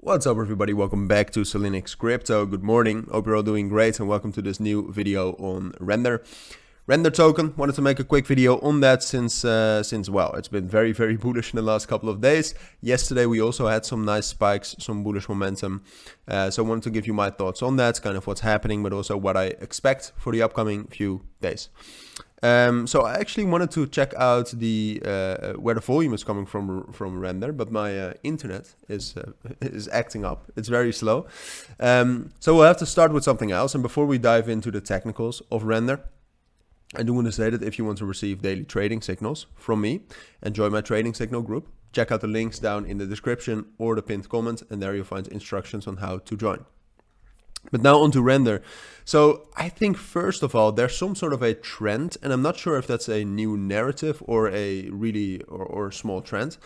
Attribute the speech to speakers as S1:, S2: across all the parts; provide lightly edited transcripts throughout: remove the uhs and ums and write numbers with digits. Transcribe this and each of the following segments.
S1: What's up everybody, welcome back to Cilinix Crypto. Good morning, hope you're all doing great and welcome to this new video on Rndr. Rndr token, wanted to make a quick video on that since well, it's been very bullish in the last couple of days. Yesterday we also had some nice spikes, some bullish momentum. So I wanted to give you my thoughts on that, kind of what's happening, but also what I expect for the upcoming few days. So I actually wanted to check out the where the volume is coming from Rndr, but my internet is acting up. It's very slow. So we'll have to start with something else. And before we dive into the technicals of Rndr, I do want to say that if you want to receive daily trading signals from me and join my trading signal group, check out the links down in the description or the pinned comment, and there you'll find instructions on how to join. But now on to Rndr. So I think first of all, there's some sort of a trend, and I'm not sure if that's a new narrative or a really or small trend.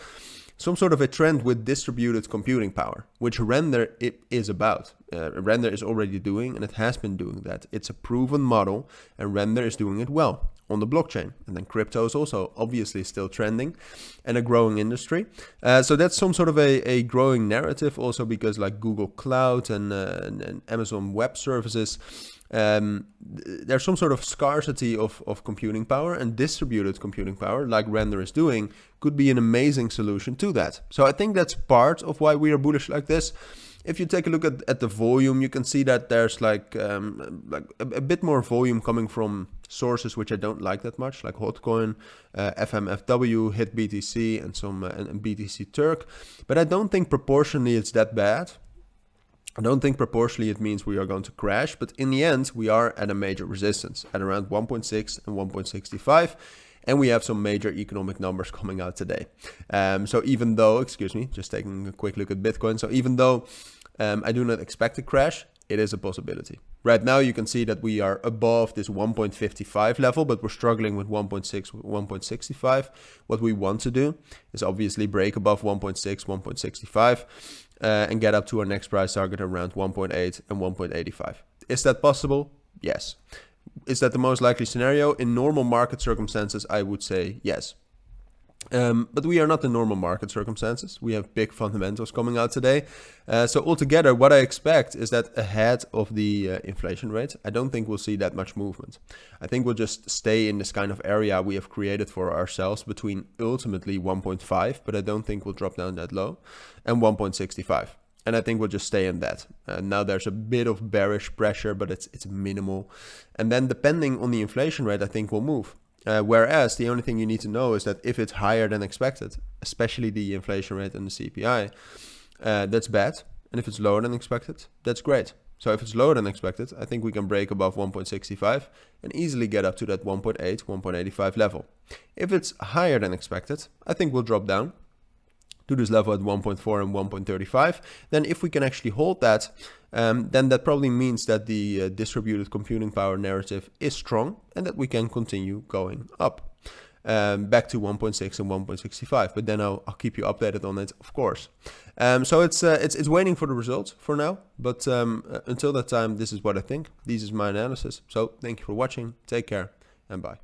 S1: Some sort of a trend with distributed computing power, which Rndr is about. Rndr is already doing, and it has been doing that. It's a proven model, and Rndr is doing it well on the blockchain. And then crypto is also obviously still trending and a growing industry. So that's some sort of a growing narrative also, because like Google Cloud and Amazon Web Services, there's some sort of scarcity of computing power, and distributed computing power like Rndr is doing could be an amazing solution to that. So I think that's part of why we are bullish like this. If you take a look at the volume, you can see that there's like a bit more volume coming from sources which I don't like that much, like Hotcoin, FMFW, HitBTC, and some and BTC Turk. But I don't think proportionally it's that bad. I don't think proportionally it means we are going to crash, but in the end we are at a major resistance at around 1.6 and 1.65. And we have some major economic numbers coming out today. So even though, excuse me, just taking a quick look at Bitcoin. So even though I do not expect a crash, it is a possibility. Right now you can see that we are above this 1.55 level, but we're struggling with 1.6, 1.65. What we want to do is obviously break above 1.6, 1.65 and get up to our next price target around 1.8 and 1.85. Is that possible? Yes. Is that the most likely scenario? In normal market circumstances, I would say yes. But we are not in normal market circumstances. We have big fundamentals coming out today. So altogether, what I expect is that ahead of the inflation rate, I don't think we'll see that much movement. I think we'll just stay in this kind of area we have created for ourselves between ultimately 1.5, but I don't think we'll drop down that low, and 1.65. And I think we'll just stay in that. Now there's a bit of bearish pressure, but it's minimal. And then depending on the inflation rate, I think we'll move. Whereas the only thing you need to know is that if it's higher than expected, especially the inflation rate and the CPI, that's bad. And if it's lower than expected, that's great. So if it's lower than expected, I think we can break above 1.65 and easily get up to that 1.8, 1.85 level. If it's higher than expected, I think we'll drop down to this level at 1.4 and 1.35. Then if we can actually hold that, then that probably means that the distributed computing power narrative is strong and that we can continue going up back to 1.6 and 1.65. But then I'll keep you updated on it, of course. So it's waiting for the results for now. But until that time, this is what I think. This is my analysis. So thank you for watching. Take care and bye.